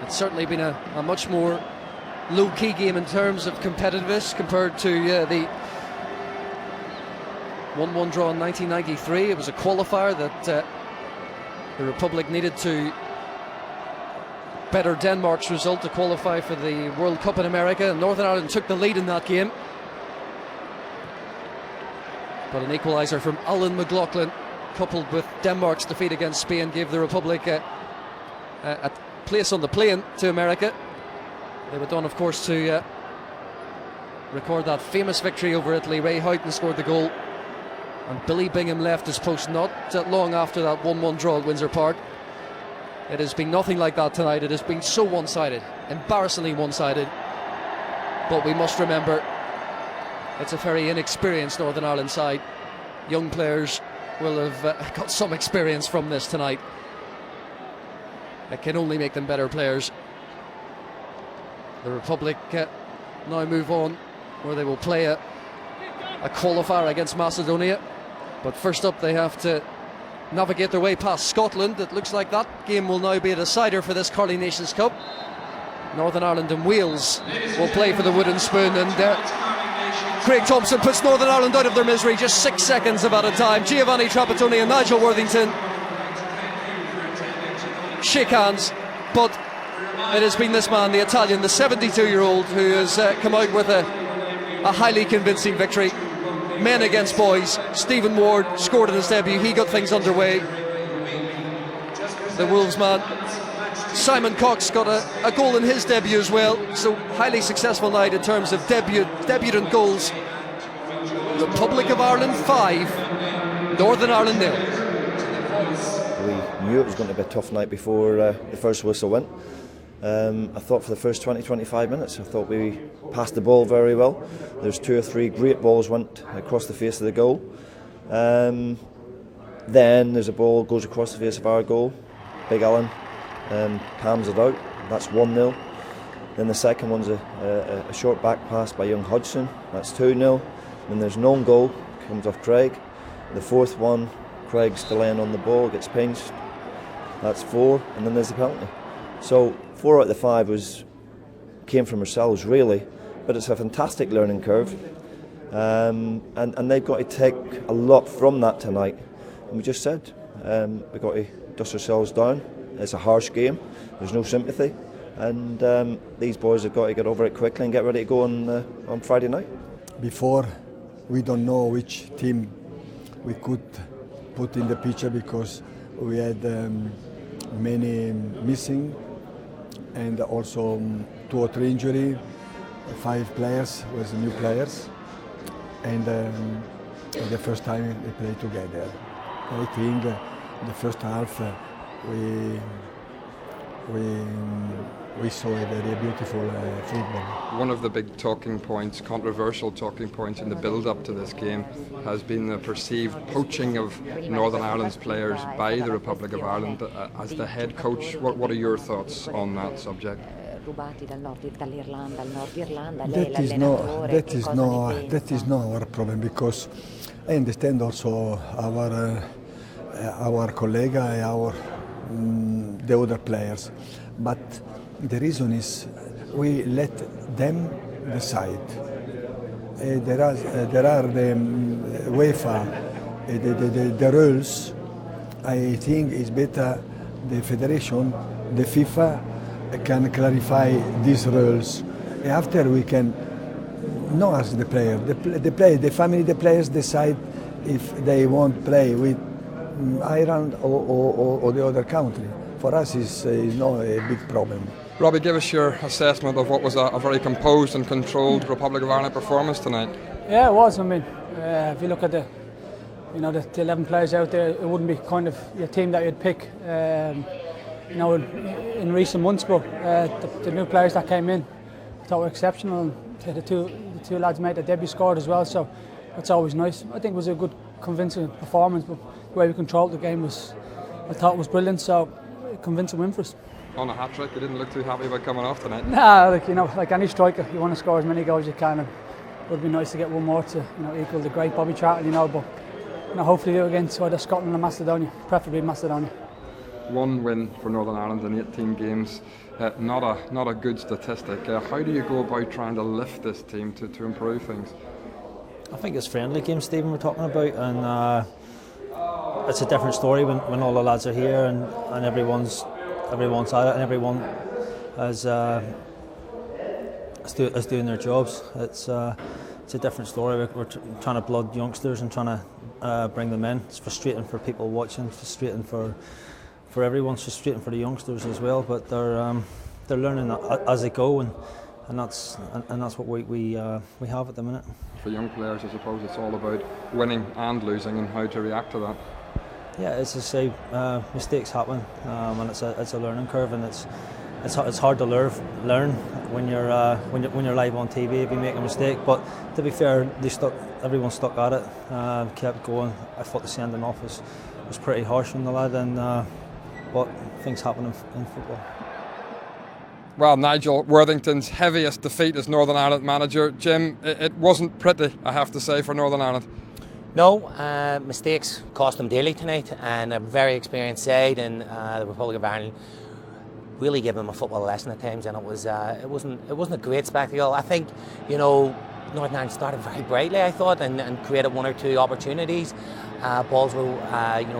It's certainly been a much more low-key game in terms of competitiveness compared to the 1-1 draw in 1993. It was a qualifier that the Republic needed to better Denmark's result to qualify for the World Cup in America. Northern Ireland took the lead in that game, but an equaliser from Alan McLaughlin, coupled with Denmark's defeat against Spain, gave the Republic a place on the plane to America. They went on, of course, to record that famous victory over Italy. Ray Houghton scored the goal, and Billy Bingham left his post not long after that 1-1 draw at Windsor Park. It has been nothing like that tonight. It has been so one-sided, embarrassingly one-sided. But we must remember, it's a very inexperienced Northern Ireland side. Young players will have got some experience from this tonight. It can only make them better players. The Republic now move on, where they will play a qualifier against Macedonia. But first up, they have to navigate their way past Scotland. It looks like that game will now be a decider for this Curling Nations Cup. Northern Ireland and Wales will play for the wooden spoon, and Craig Thompson puts Northern Ireland out of their misery just 6 seconds of added time. Giovanni Trapattoni and Nigel Worthington shake hands, but it has been this man, the Italian, the 72-year-old, who has come out with a highly convincing victory. Men against boys. Stephen Ward scored in his debut. He got things underway. The Wolves man Simon Cox got a goal in his debut as well. So highly successful night in terms of debutant goals. Republic of Ireland 5, Northern Ireland 0. We knew it was going to be a tough night before the first whistle went. I thought for the first 20-25 minutes, I thought we passed the ball very well. There's 2 or 3 great balls went across the face of the goal. Then there's a ball goes across the face of our goal. Big Alan palms it out. That's 1-0. Then the second one's a short back pass by young Hodgson. That's 2-0. Then there's an own goal, comes off Craig. The fourth one, Craig's delaying on the ball, gets pinched. That's 4. And then there's the penalty. So 4 out of the 5 came from ourselves, really, but it's a fantastic learning curve, and they've got to take a lot from that tonight. And we just said we've got to dust ourselves down. It's a harsh game. There's no sympathy, and these boys have got to get over it quickly and get ready to go on Friday night. Before, we don't know which team we could put in the picture because we had many missing. And also 2 or 3 injury, 5 players was new players, and the first time they played together. I think the first half we saw a very beautiful football. One of the big talking points, controversial talking points in the build-up to this game has been the perceived poaching of Northern Ireland's players by the Republic of Ireland. As the head coach, what are your thoughts on that subject? That is not our problem, because I understand also our colleague, the other players, but the reason is we let them decide. There are the UEFA, the rules. I think it's better the federation, the FIFA can clarify these rules. After we can not ask the player. The family, the players decide if they want to play with Ireland or the other country. For us, is not a big problem. Robbie, give us your assessment of what was a very composed and controlled Republic of Ireland performance tonight. Yeah, it was. I mean, if you look at the 11 players out there, it wouldn't be kind of your team that you'd pick, in recent months. But the new players that came in, I thought were exceptional. And the two lads made their debut, scored as well. So that's always nice. I think it was a good, convincing performance. But the way we controlled the game I thought was brilliant. So a convincing win for us. On a hat-trick, they didn't look too happy about coming off tonight. Nah, like any striker, you want to score as many goals as you can, and it would be nice to get one more to equal the great Bobby Charlton, but hopefully do it against either Scotland or Macedonia, preferably Macedonia. One win for Northern Ireland in 18 games, not a good statistic. How do you go about trying to lift this team to improve things? I think it's friendly games, Stephen, we're talking about, and it's a different story when all the lads are here and everyone's at it and everyone is doing their jobs. It's a different story. We're trying to blood youngsters and trying to bring them in. It's frustrating for people watching, frustrating for everyone, it's frustrating for the youngsters as well. But they're learning as they go, and that's what we have at the minute. For young players, I suppose it's all about winning and losing and how to react to that. Yeah, as I say, mistakes happen, and it's a learning curve, and it's hard to learn when you're live on TV if you make a mistake. But to be fair, everyone stuck at it, kept going. I thought the sending off was pretty harsh on the lad, but things happen in football. Well, Nigel Worthington's heaviest defeat as Northern Ireland manager. Jim, it wasn't pretty, I have to say, for Northern Ireland. No, mistakes cost them dearly tonight, and a very experienced side in the Republic of Ireland really gave them a football lesson at times, and it wasn't a great spectacle. I think, Northern Ireland started very brightly, I thought, and created one or two opportunities. Balls were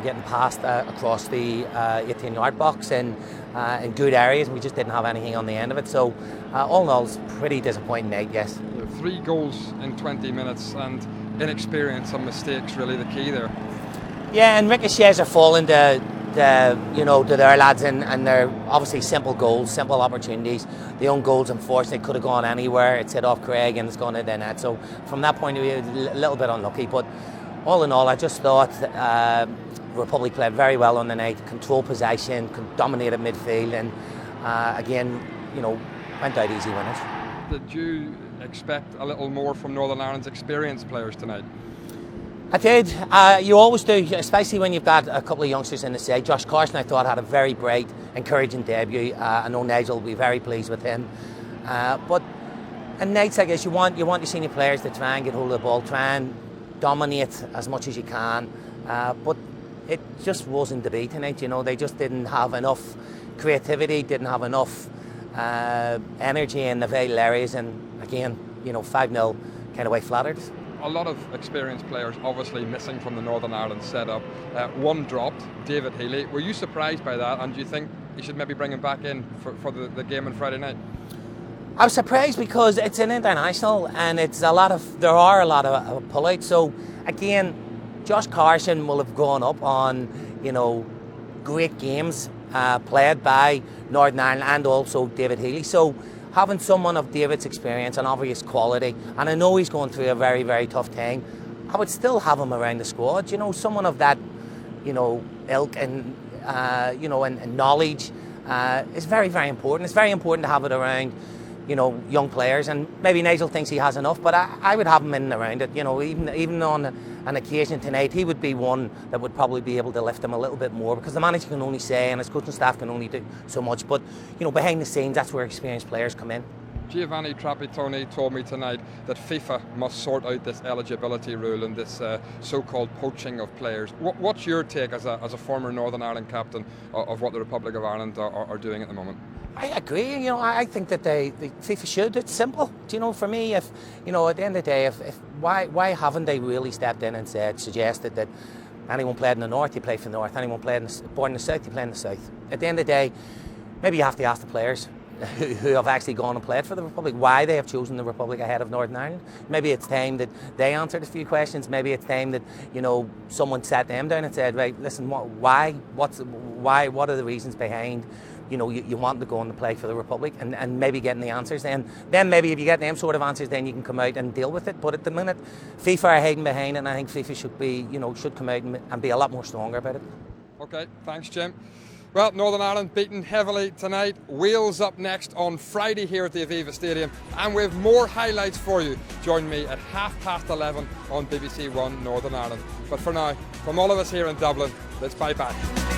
getting passed across the 18-yard box in good areas, and we just didn't have anything on the end of it. So all in all, it's a pretty disappointing night, yes. 3 goals in 20 minutes, and inexperience and mistakes really the key there. Yeah, and ricochets are falling to their lads, and they're obviously simple goals, simple opportunities. The own goals, unfortunately, could have gone anywhere. It's hit off Craig and it's gone into the net. So from that point of view, a little bit unlucky. But all in all, I just thought Republic played very well on the night, controlled possession, dominated midfield, and again, went out easy winners. Did you expect a little more from Northern Ireland's experienced players tonight? I did. You always do, especially when you've got a couple of youngsters in the side. Josh Carson, I thought, had a very bright, encouraging debut. I know Nigel will be very pleased with him. But in nights like this, you want your senior players to try and get hold of the ball, try and dominate as much as you can. But it just wasn't to be tonight. They just didn't have enough creativity, didn't have enough energy in the vital areas, and again, 5-0 kind of way flattered. A lot of experienced players obviously missing from the Northern Ireland setup. One dropped, David Healy. Were you surprised by that, and do you think you should maybe bring him back in for the game on Friday night? I was surprised because it's an international, and there are a lot of pullouts. So again, Josh Carson will have gone up on great games played by Northern Ireland, and also David Healy. So having someone of David's experience and obvious quality, and I know he's going through a very, very tough time, I would still have him around the squad. Someone of that, ilk and and knowledge is very, very important. It's very important to have it around, young players, and maybe Nigel thinks he has enough, but I would have him in and around it. Even on an occasion tonight, he would be one that would probably be able to lift him a little bit more, because the manager can only say, and his coaching staff can only do so much. But behind the scenes, that's where experienced players come in. Giovanni Trapattoni told me tonight that FIFA must sort out this eligibility rule and this so-called poaching of players. What's your take as a former Northern Ireland captain of what the Republic of Ireland are doing at the moment? I agree. I think that the FIFA should. It's simple. For me, if at the end of the day, why haven't they really stepped in and suggested that anyone played in the north, you play for the north. Anyone born in the south, you play in the south. At the end of the day, maybe you have to ask the players who have actually gone and played for the Republic why they have chosen the Republic ahead of Northern Ireland. Maybe it's time that they answered a few questions. Maybe it's time that someone sat them down and said, right, listen, why? What are the reasons behind you want to go on to play for the Republic, and maybe getting the answers. Then maybe if you get them sort of answers, then you can come out and deal with it. But at the minute, FIFA are hiding behind it, and I think FIFA should come out and be a lot more stronger about it. Okay, thanks, Jim. Well, Northern Ireland beaten heavily tonight. Wales up next on Friday here at the Aviva Stadium, and we have more highlights for you. Join me at 11:30 on BBC One Northern Ireland. But for now, from all of us here in Dublin, let's bye-bye.